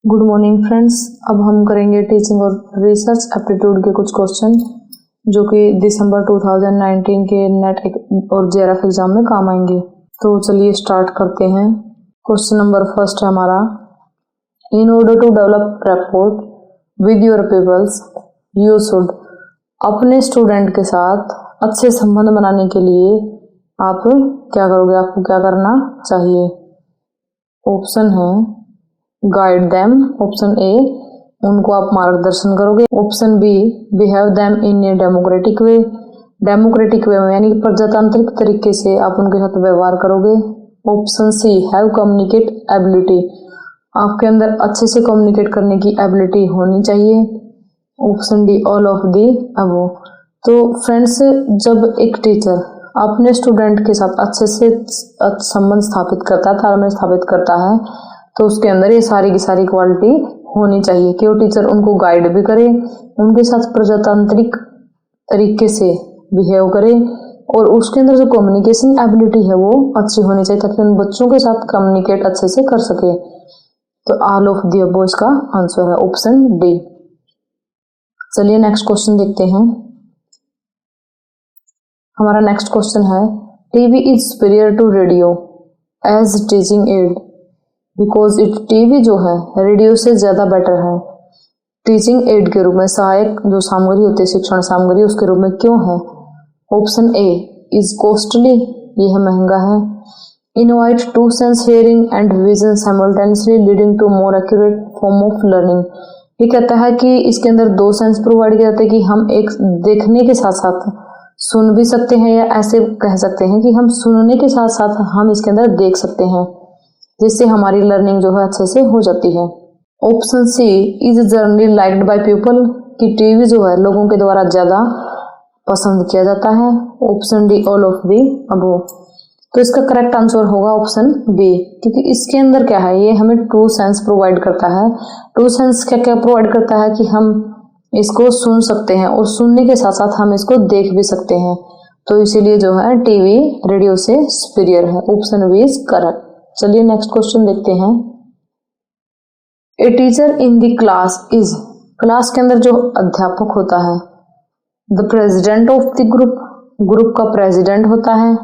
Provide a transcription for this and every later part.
Good morning friends. अब हम करेंगे टीचिंग और रिसर्च एप्टीट्यूड के कुछ क्वेश्चन जो कि दिसंबर 2019 के नेट और जेआरएफ एग्जाम में काम आएंगे। तो चलिए स्टार्ट करते हैं। क्वेश्चन नंबर फर्स्ट है हमारा, in order to develop rapport with your peoples you should. अपने स्टूडेंट के साथ अच्छे संबंध बनाने के लिए आप क्या करोगे, आपको क्या करना चाहिए। ऑप्शन है गाइड देम, ऑप्शन ए उनको आप मार्गदर्शन करोगे, option B behave them in a democratic way, democratic way में यानी प्रजातांत्रिक तरीके से आप उनके साथ व्यवहार करोगे, option C have communicate ability, आपके अंदर अच्छे से कम्युनिकेट करने की एबिलिटी होनी चाहिए, option D all of the above. तो फ्रेंड्स, जब एक टीचर अपने स्टूडेंट के साथ अच्छे से संबंध स्थापित करता है, तालमेल स्थापित करता है, तो उसके अंदर ये सारी की सारी क्वालिटी होनी चाहिए कि वो टीचर उनको गाइड भी करे, उनके साथ प्रजातांत्रिक तरीके से बिहेव करे और उसके अंदर जो कम्युनिकेशन एबिलिटी है वो अच्छी होनी चाहिए ताकि उन बच्चों के साथ कम्युनिकेट अच्छे से कर सके। तो ऑल ऑफ द अबव इसका आंसर है, ऑप्शन डी। चलिए नेक्स्ट क्वेश्चन देखते हैं। हमारा नेक्स्ट क्वेश्चन है, TV is superior to radio as teaching aid because it, TV जो है रेडियो से ज्यादा बेटर है टीचिंग एड के रूप में, सहायक जो सामग्री होती है, शिक्षण सामग्री, उसके रूप में क्यों है। ऑप्शन ए इज कॉस्टली, ये है महंगा है, invite to sense hearing and vision simultaneously leading to more accurate form of learning. ये कहता है कि इसके अंदर दो सेंस प्रोवाइड किए जाते हैं कि हम एक देखने के साथ साथ सुन भी सकते हैं, या ऐसे कह सकते हैं कि हम सुनने के साथ साथ हम इसके अंदर देख सकते हैं, जिससे हमारी लर्निंग जो है अच्छे से हो जाती है। Option C is generally liked by people, कि टीवी जो है लोगों के द्वारा ज्यादा पसंद किया जाता है, option D all of the above. तो इसका करेक्ट आंसर होगा ऑप्शन बी, क्योंकि इसके अंदर क्या है, ये हमें ट्रू सेंस प्रोवाइड करता है। ट्रू सेंस क्या क्या प्रोवाइड करता है कि हम इसको सुन सकते हैं और सुनने के साथ साथ हम इसको देख भी सकते हैं, तो इसीलिए जो है टीवी रेडियो से सुपीरियर है, ऑप्शन बी इज करेक्ट। चलिए नेक्स्ट क्वेश्चन देखते हैं। A teacher in the class is, class के अंदर जो अध्यापक होता है, the president of the group, group का प्रेसिडेंट होता है,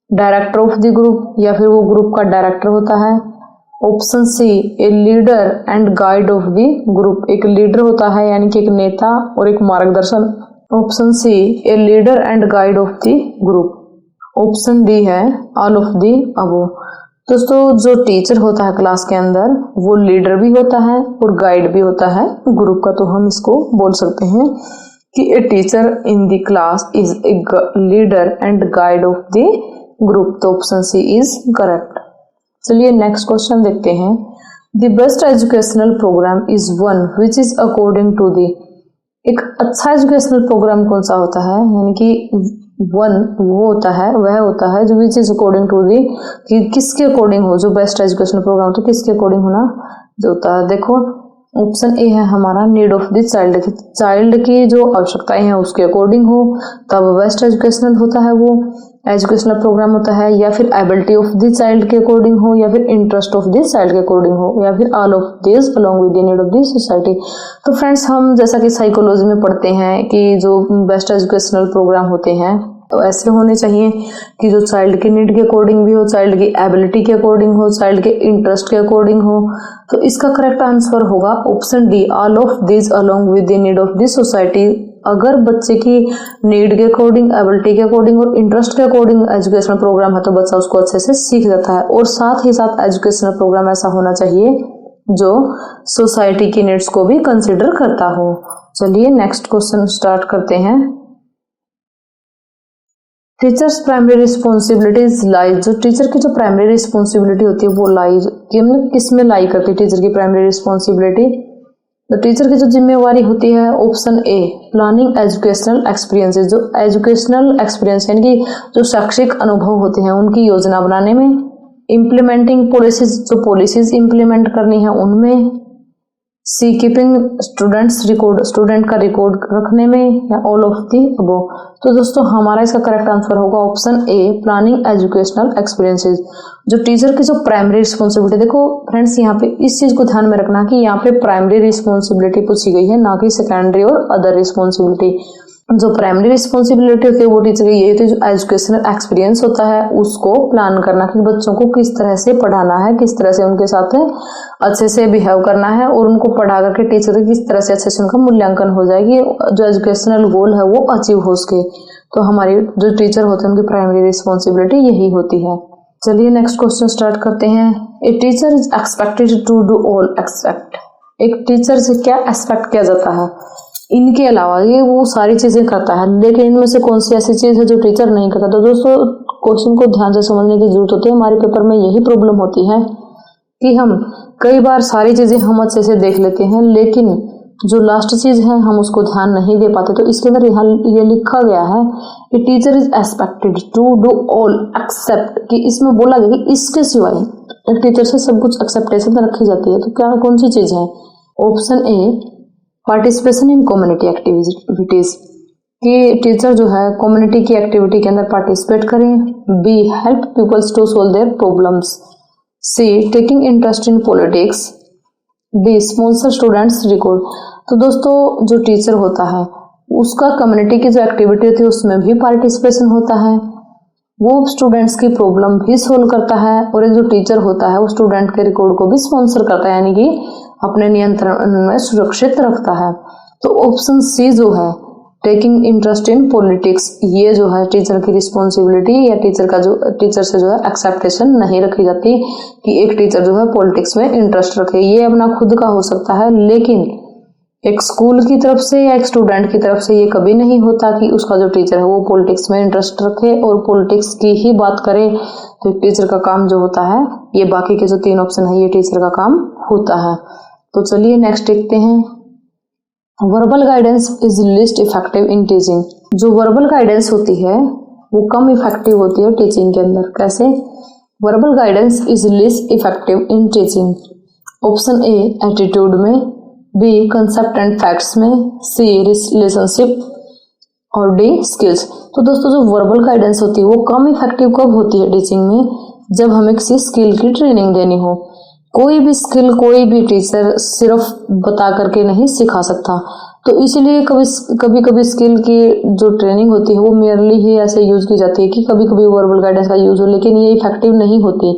डायरेक्टर ऑफ द ग्रुप, या फिर वो ग्रुप का डायरेक्टर होता है, option C a leader and guide of the group, एक लीडर होता है यानी कि एक नेता और एक मार्गदर्शन, option C a leader and guide of the group, option D है ऑल ऑफ द अबव। दोस्तों, जो टीचर होता है क्लास के अंदर वो लीडर भी होता है और गाइड भी होता है ग्रुप का, तो हम इसको बोल सकते हैं कि a teacher in the class is a leader and guide of the group, तो ऑप्शन सी इज करेक्ट। चलिए नेक्स्ट क्वेश्चन देखते हैं। The best educational programme is one which is according to the, एक अच्छा एजुकेशनल प्रोग्राम कौन सा होता है, यानी कि वन वो होता है, वह होता है जो which is according to the, कि किसके अकॉर्डिंग हो, जो बेस्ट एजुकेशनल प्रोग्राम तो किसके अकॉर्डिंग होना जो होता है। देखो ऑप्शन ए है हमारा need of the child, child की जो आवश्यकताएं हैं उसके अकॉर्डिंग हो तब बेस्ट एजुकेशनल होता है, वो एजुकेशनल प्रोग्राम होता है, या फिर एबिलिटी ऑफ द चाइल्ड के अकॉर्डिंग हो, या फिर इंटरेस्ट ऑफ द चाइल्ड के अकॉर्डिंग हो, या फिर all of this along with the need of the society. तो फ्रेंड्स, हम जैसा कि साइकोलॉजी में पढ़ते हैं कि जो बेस्ट एजुकेशनल प्रोग्राम होते हैं तो ऐसे होने चाहिए कि जो चाइल्ड के नीड के अकॉर्डिंग भी हो, चाइल्ड की एबिलिटी के अकॉर्डिंग हो, चाइल्ड के इंटरेस्ट के अकॉर्डिंग हो। तो इसका करेक्ट आंसर होगा option D all of this along with the need of the society. अगर बच्चे की नीड के अकॉर्डिंग, एबिलिटी के अकॉर्डिंग और इंटरेस्ट के अकॉर्डिंग एजुकेशनल प्रोग्राम है तो बच्चा उसको अच्छे से सीख जाता है, और साथ ही साथ एजुकेशनल प्रोग्राम ऐसा होना चाहिए जो सोसाइटी की नीड्स को भी कंसिडर करता हो। चलिए नेक्स्ट क्वेश्चन स्टार्ट करते हैं। टीचर्स प्राइमरी रिस्पॉन्सिबिलिटीज लाई, जो टीचर की जो प्राइमरी रिस्पॉन्सिबिलिटी होती है वो लाई किस में लाई करती है, टीचर की प्राइमरी रिस्पॉन्सिबिलिटी, तो टीचर की जो जिम्मेवारी होती है option a planning educational experiences, जो एजुकेशनल एक्सपीरियंस यानी कि जो शैक्षिक अनुभव होते हैं उनकी योजना बनाने में, इम्प्लीमेंटिंग पॉलिसीज, जो पॉलिसीज इम्प्लीमेंट करनी है उनमें, सी कीपिंग स्टूडेंट्स रिकॉर्ड, स्टूडेंट का रिकॉर्ड रखने में, या ऑल ऑफ दी अबव। तो दोस्तों हमारा इसका करेक्ट आंसर होगा option A, planning educational experiences. जो टीचर की जो प्राइमरी रिस्पॉन्सिबिलिटी, देखो फ्रेंड्स यहाँ पे इस चीज को ध्यान में रखना कि यहाँ पे प्राइमरी रिस्पॉन्सिबिलिटी पूछी गई है, ना कि सेकेंडरी और अदर रिस्पॉन्सिबिलिटी। जो प्राइमरी रिस्पॉन्सिबिलिटी होती है वो टीचर की ये होती है, जो एजुकेशनल एक्सपीरियंस होता है उसको प्लान करना कि बच्चों को किस तरह से पढ़ाना है, किस तरह से उनके साथ अच्छे से बिहेव करना है, और उनको पढ़ा करके टीचर किस तरह से अच्छे से उनका मूल्यांकन हो जाएगी, जो एजुकेशनल गोल है वो अचीव हो सके। तो हमारी जो टीचर होते हैं उनकी प्राइमरी रिस्पॉन्सिबिलिटी यही होती है। चलिए नेक्स्ट क्वेश्चन स्टार्ट करते हैं। A teacher is expected to do all except. एक टीचर से क्या एक्सपेक्ट किया जाता है, इनके अलावा ये वो सारी चीजें करता है, लेकिन इनमें से कौन सी ऐसी चीज है जो टीचर नहीं करता। तो दोस्तों क्वेश्चन को ध्यान से समझने की जरूरत होती है। हमारे पेपर में यही प्रॉब्लम होती है कि हम कई बार सारी चीजें हम अच्छे से देख लेते हैं, लेकिन जो लास्ट चीज है हम उसको ध्यान नहीं दे पाते। तो इसके अंदर यहाँ ये लिखा गया है कि teacher is expected to do all except, कि इसमें बोला गया कि इसके सिवाय एक टीचर से सब कुछ एक्सेप्टेशन रखी जाती है। तो क्या कौन सी चीज है? Option A, participation in community activities, कि टीचर जो है कम्युनिटी की एक्टिविटी के अंदर पार्टिसिपेट करें। B, help peoples to solve their problems. C, taking interest in politics. D, sponsor students record. तो दोस्तों जो टीचर होता है उसका कम्युनिटी की जो एक्टिविटी होती है उसमें भी पार्टिसिपेशन होता है, वो स्टूडेंट्स की प्रॉब्लम भी सोल्व करता है, और एक जो टीचर होता है वो स्टूडेंट के रिकॉर्ड को भी स्पॉन्सर करता है, यानी कि अपने नियंत्रण में सुरक्षित रखता है। तो ऑप्शन सी जो है, टेकिंग इंटरेस्ट इन पॉलिटिक्स, ये जो है टीचर की रिस्पॉन्सिबिलिटी या टीचर से जो है एक्सेप्टेशन नहीं रखी जाती कि एक टीचर जो है पॉलिटिक्स में इंटरेस्ट रखे। ये अपना खुद का हो सकता है, लेकिन एक स्कूल की तरफ से या एक स्टूडेंट की तरफ से ये कभी नहीं होता कि उसका जो टीचर है वो पॉलिटिक्स में इंटरेस्ट रखे और पॉलिटिक्स की ही बात करे। तो टीचर का काम जो होता है, ये बाकी के जो 3 ऑप्शन है ये टीचर का काम होता है। तो चलिए नेक्स्ट देखते हैं। Verbal guidance is list effective in teaching. जो वर्बल गाइडेंस होती है वो कम इफेक्टिव होती है टीचिंग के अंदर। कैसे? Verbal guidance is list effective in teaching. Option A, attitude में। बी, कंसेप्ट एंड फैक्ट्स में। सी, रिलेशनशिप। और डी, स्किल्स। तो दोस्तों जो वर्बल गाइडेंस होती है वो कम इफेक्टिव कब होती है टीचिंग में? जब हमें किसी स्किल की ट्रेनिंग देनी हो। कोई भी स्किल कोई भी टीचर सिर्फ बता करके नहीं सिखा सकता, तो इसलिए कभी कभी स्किल की जो ट्रेनिंग होती है वो मेयरली ही ऐसे यूज की जाती है कि कभी कभी वर्बल गाइडेंस का यूज हो, लेकिन ये इफेक्टिव नहीं होती,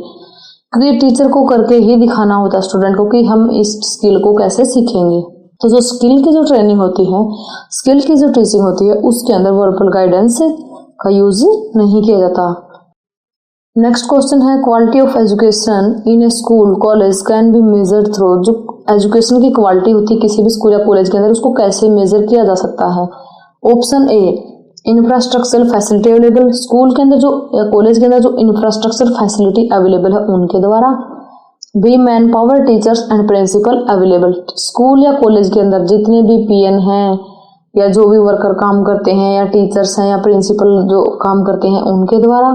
क्योंकि टीचर को करके ही दिखाना होता है स्टूडेंट को कि हम इस स्किल को कैसे सीखेंगे। तो जो स्किल की जो ट्रेनिंग होती है, स्किल की जो टीचिंग होती है, उसके अंदर वर्बल गाइडेंस का यूज नहीं किया जाता। नेक्स्ट क्वेश्चन है, quality of education in A school college can be measured through. जो एजुकेशन की क्वालिटी होती है किसी भी स्कूल या कॉलेज के अंदर, उसको कैसे मेजर किया जा सकता है? ऑप्शन ए, इंफ्रास्ट्रक्चर फैसिलिटी अवेलेबल। स्कूल के अंदर जो या कॉलेज के अंदर जो इंफ्रास्ट्रक्चर फैसिलिटी अवेलेबल है उनके द्वारा। B, man power teachers and principal available. School या कॉलेज के अंदर जितने भी पीएन हैं या जो भी वर्कर काम करते हैं या टीचर्स हैं या प्रिंसिपल जो काम करते हैं उनके द्वारा।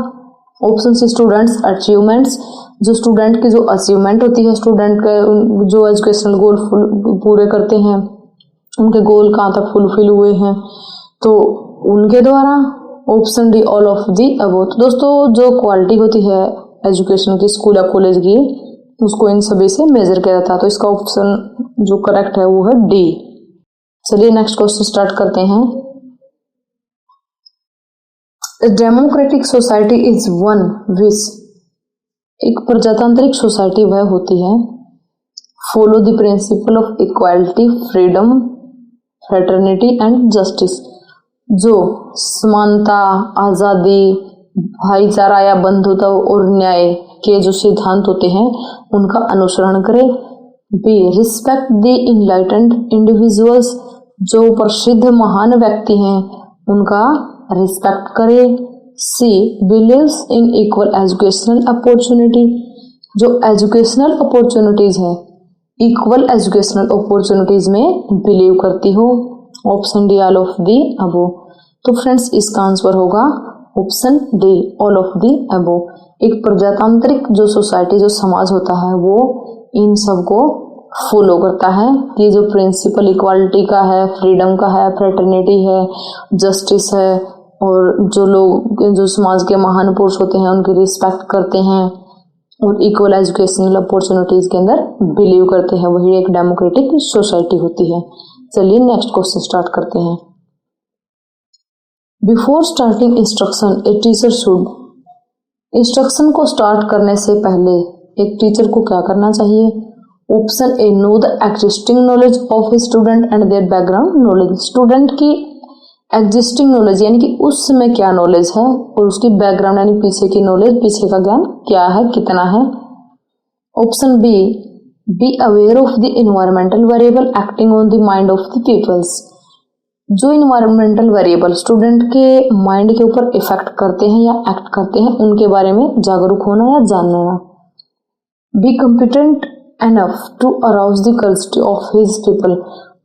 Option C, students achievements. जो स्टूडेंट की जो अचीवमेंट होती है, स्टूडेंट के जो एजुकेशनल गोल पूरे करते हैं, उनके गोल कहाँ तक फुलफिल हुए हैं, तो उनके द्वारा। Option D, all of the above. तो दोस्तों जो क्वालिटी होती है एजुकेशन की स्कूल या कॉलेज की, उसको इन सभी से मेजर किया जाता है। तो इसका ऑप्शन जो करेक्ट है वो है डी। चलिए नेक्स्ट क्वेश्चन स्टार्ट करते हैं। डेमोक्रेटिक सोसाइटी इज वन विच, एक प्रजातांत्रिक सोसाइटी वह होती है, follow the principle of equality, freedom, fraternity and justice, जो समानता, आजादी, भाईचारा या बंधुत्व और न्याय के जो सिद्धांत होते हैं उनका अनुसरण करे। B, respect the enlightened individuals, जो प्रसिद्ध महान व्यक्ति हैं उनका रिस्पेक्ट करे। C, believes in equal educational opportunity, जो एजुकेशनल अपॉर्चुनिटीज है इक्वल एजुकेशनल अपॉर्चुनिटीज में बिलीव करती हो। Option D, all of the above. तो फ्रेंड्स इसका आंसर होगा option D, all of the above. एक प्रजातांत्रिक जो सोसाइटी जो समाज होता है वो इन सब को फॉलो करता है। ये जो प्रिंसिपल इक्वालिटी का है, फ्रीडम का है, फ्रेटर्निटी है, जस्टिस है, और जो लोग जो समाज के महान पुरुष होते हैं उनकी रिस्पेक्ट करते हैं और इक्वल एजुकेशनल अपॉर्चुनिटीज के अंदर बिलीव करते हैं, वही एक डेमोक्रेटिक सोसाइटी होती है। चलिए नेक्स्ट क्वेश्चन स्टार्ट करते हैं। Before starting instruction a teacher should, instruction को स्टार्ट करने से पहले एक टीचर को क्या करना चाहिए? Option A, know the existing knowledge of a student and their background knowledge, student की एग्जिस्टिंग नॉलेज यानी कि उस समय क्या नॉलेज है और उसकी बैकग्राउंड यानी पीछे की नॉलेज, पीछे का ज्ञान क्या है, कितना है। Option be aware of the environmental variable acting on the mind of the peoples, जो इन्वायरमेंटल वेरिएबल स्टूडेंट के माइंड के ऊपर इफेक्ट करते हैं या एक्ट करते हैं उनके बारे में जागरूक होना या जानना। Be competent enough to arouse the curiosity of his people,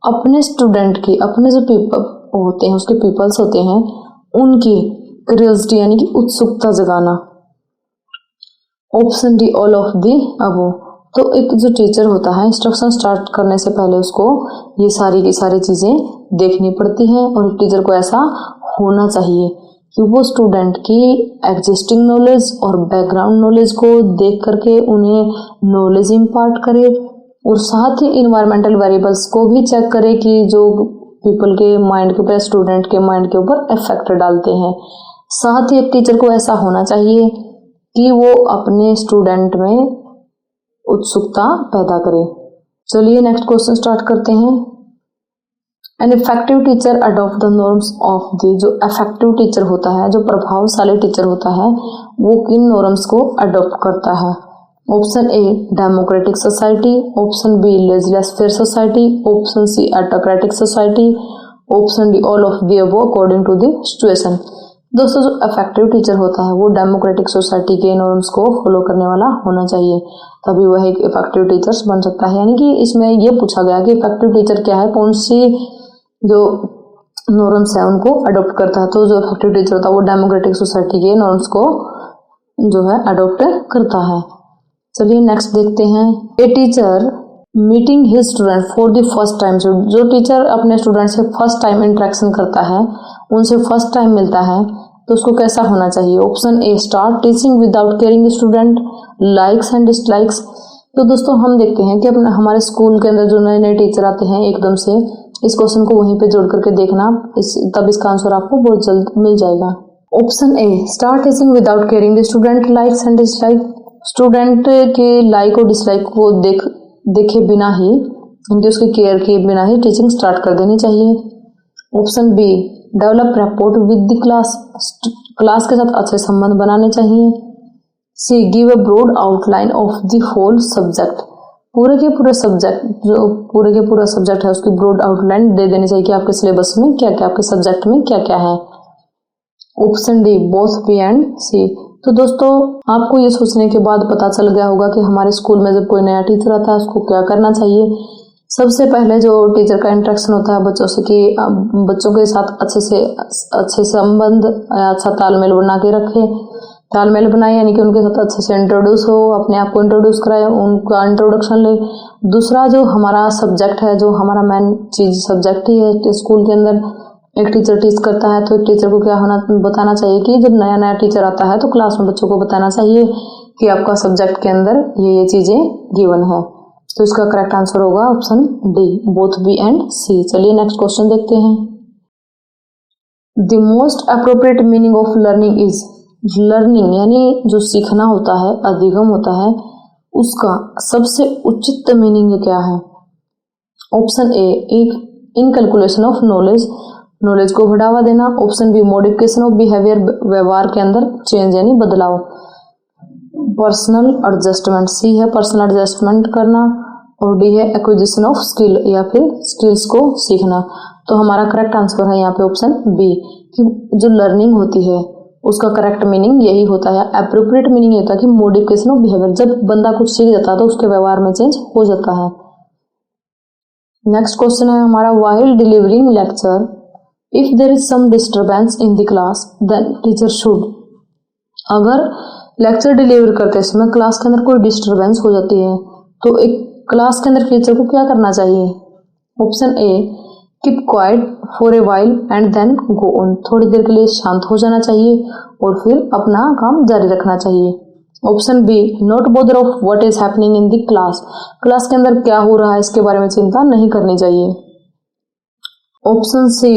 अपने स्टूडेंट की, अपने जो पीपल होते हैं, उसके पीपल्स होते हैं, उनकी क्यूरियोसिटी यानी कि उत्सुकता जगाना। Option D all of the above, तो एक जो टीचर होता है इंस्ट्रक्शन स्टार्ट करने से पहले उसको ये सारी की सारी चीजें देखनी पड़ती हैं और टीचर को ऐसा होना चाहिए कि वो स्टूडेंट की एग्जिस्टिंग नॉलेज और बैकग्राउंड नॉलेज को देख करके उन्हें नॉलेज इम्पार्ट करे और साथ ही इन्वायरमेंटल वेरिएबल्स को भी चेक करे कि जो पीपल के माइंड के ऊपर, स्टूडेंट के माइंड के ऊपर इफेक्ट डालते हैं। साथ ही एक टीचर को ऐसा होना चाहिए कि वो अपने स्टूडेंट में उत्सुकता पैदा करे। चलिए नेक्स्ट क्वेश्चन स्टार्ट करते हैं। An effective teacher adopt the norms of the, जो इफेक्टिव टीचर होता है, जो प्रभावशाली टीचर होता है, वो किन नॉर्म्स को अडॉप्ट करता है? Option A democratic society, option B laissez faire society, option C autocratic society, option D all of the above according to the situation. दोस्तों जो इफेक्टिव टीचर होता है वो डेमोक्रेटिक सोसाइटी के नॉर्म्स को फॉलो करने वाला होना चाहिए, तभी वह एक इफेक्टिव टीचर बन सकता है। यानी कि इसमें ये पूछा गया कि इफेक्टिव टीचर क्या है, कौन सी जो नॉर्म्स है उनको अडॉप्ट करता है। तो जो इफेक्टिव टीचर होता है वो डेमोक्रेटिक सोसाइटी के नॉर्म्स को जो है अडॉप्ट करता है। चलिए नेक्स्ट देखते हैं। A teacher meeting his student for the first time, जो टीचर अपने स्टूडेंट से फर्स्ट टाइम इंटरेक्शन करता है, उनसे फर्स्ट टाइम मिलता है, तो उसको कैसा होना चाहिए? Option A start teaching without caring student likes and dislikes. तो दोस्तों हम देखते हैं कि अपना हमारे स्कूल के अंदर जो नए नए टीचर आते हैं एकदम से, इस क्वेश्चन को वहीं पे जोड़ करके देखना, तब इसका आंसर आपको बहुत जल्द मिल जाएगा। Option A start teaching without caring the student likes and dislike, student के लाइक और डिसलाइक को देखे बिना ही, उनके उसके केयर किए बिना ही टीचिंग स्टार्ट कर देनी चाहिए। Option B develop rapport with the class, class के साथ अच्छे संबंध बनाने चाहिए। C give a broad outline of the whole subject, पूरे के पूरे सब्जेक्ट, जो पूरे के पूरा सब्जेक्ट है उसकी ब्रॉड आउटलाइन दे देनी चाहिए कि आपके सिलेबस में क्या क्या, आपके सब्जेक्ट में क्या क्या है। Option D both B and C. तो दोस्तों आपको ये सोचने के बाद पता चल गया होगा कि हमारे स्कूल में जब कोई नया टीचर आता है उसको क्या करना चाहिए। सबसे पहले जो टीचर का इंटरेक्शन होता है बच्चों से, कि बच्चों के साथ अच्छे संबंध, अच्छा तालमेल बना के रखे, तालमेल बनाए यानी कि उनके साथ अच्छे से इंट्रोड्यूस हो, अपने आप को इंट्रोड्यूस कराए, उनका इंट्रोडक्शन ले। दूसरा जो हमारा सब्जेक्ट है, जो हमारा मेन चीज सब्जेक्ट ही है स्कूल के अंदर, एक टीचर टीच करता है तो एक टीचर को क्या बताना चाहिए कि जब नया नया टीचर आता है तो क्लास में बच्चों को बताना चाहिए कि आपका सब्जेक्ट के अंदर ये चीजें गिवन है। तो इसका करेक्ट आंसर होगा option D both B and C. चलिए नेक्स्ट क्वेश्चन देखते हैं। The most appropriate meaning of learning is, learning यानी जो सीखना होता है, अधिगम होता है, उसका सबसे उचित मीनिंग क्या है? Option A inculcation of knowledge, knowledge को बढ़ावा देना। Option B modification of behaviour, व्यवहार के अंदर चेंज यानी बदलाव। पर्सनल एडजस्टमेंट, सी है पर्सनल एडजस्टमेंट करना, और डी है एक्विजिशन ऑफ स्किल या फिर स्किल्स को सीखना। तो हमारा करेक्ट आंसर है यहाँ पे ऑप्शन बी, कि जो लर्निंग होती है उसका करेक्ट मीनिंग यही होता है। एप्रोप्रिएट मीनिंग होता है कि मॉडिफिकेशन ऑफ बिहेवियर, जब बंदा कुछ सीख जाता है तो उसके व्यवहार में चेंज हो जाता है। नेक्स्ट क्वेश्चन है हमारा, while delivering lecture if there is some disturbance in the class then teacher should, अगर लेक्चर डिलीवर करते समय क्लास के अंदर कोई डिस्टर्बेंस हो जाती है तो एक क्लास के अंदर टीचर को क्या करना चाहिए? Option A, keep quiet for a while and then go on, थोड़ी देर के लिए शांत हो जाना चाहिए और फिर अपना काम जारी रखना चाहिए। Option B, not bother of what is happening in the class, class के अंदर क्या हो रहा है इसके बारे में चिंता नहीं करनी चाहिए। Option C,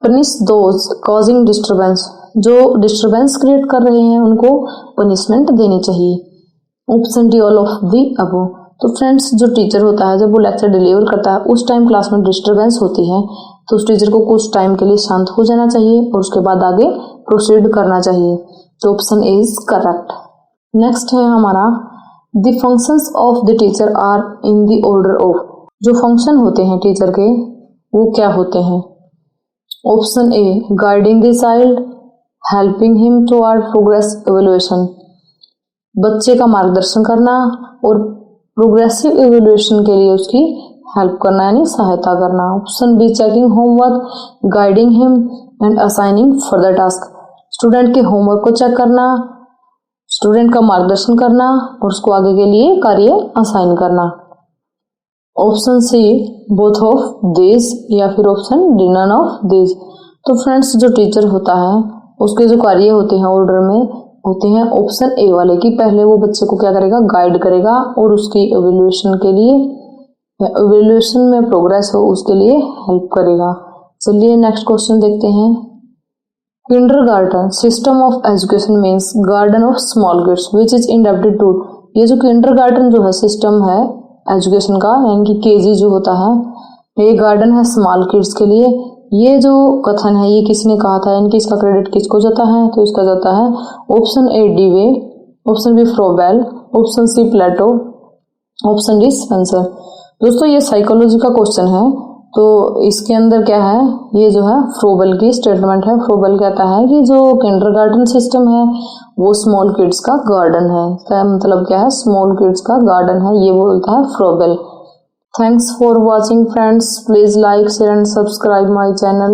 punish those causing disturbance, जो डिस्टर्बेंस क्रिएट कर रहे हैं उनको पनिशमेंट देनी चाहिए। Option D, all of the above. तो फ्रेंड्स, जो टीचर होता है जब वो लेक्चर डिलीवर करता है उस टाइम क्लास में डिस्टर्बेंस होती है तो उस टीचर को कुछ टाइम के लिए शांत हो जाना चाहिए और उसके बाद आगे प्रोसीड करना चाहिए। तो option A is correct. Next है हमारा, the functions of the teacher are in the order of, जो फंक्शन होते हैं टीचर के वो क्या होते हैं? Option A, guiding the child, helping him toward progress evaluation, बच्चे का मार्गदर्शन करना और प्रोग्रेसिव इवैल्यूएशन के लिए उसकी हेल्प करना यानी सहायता करना। Option B, checking homework, guiding him and assigning further task, student के होमवर्क को चेक करना, स्टूडेंट का मार्गदर्शन करना और उसको आगे के लिए कार्य असाइन करना। Option C, both of this, या फिर option D, none of this. तो फ्रेंड्स, जो टीचर होता है उसके जो कार्य होते हैं ऑर्डर में होते हैं ऑप्शन ए वाले की, पहले वो बच्चे को क्या करेगा? गाइड करेगा और उसकी इवैल्यूएशन के लिए, इवैल्यूएशन में प्रोग्रेस हो उसके लिए हेल्प करेगा। चलिए नेक्स्ट क्वेश्चन देखते हैं। Kindergarten system of education means garden of small kids which is indebted to, ये जो किंडरगार्टन जो है सिस्टम है एजुकेशन का यानी कि केजी जो होता है, ये गार्डन है स्मॉल किड्स के लिए। ये जो कथन है ये किसने कहा था, यानी कि इसका क्रेडिट किसको जाता है? तो इसका जाता है option A, Dewey, option B, Froebel, option C, Plato, option D, Spencer. दोस्तों, ये साइकोलॉजी का क्वेश्चन है तो इसके अंदर क्या है, ये जो है फ्रोबेल की स्टेटमेंट है। फ्रोबेल कहता है कि जो किंडरगार्टन सिस्टम है वो स्मॉल किड्स का गार्डन है। इसका मतलब क्या है? स्मॉल किड्स का गार्डन है, ये बोलता है Froebel. Thanks for watching friends. Please like, share and subscribe my channel.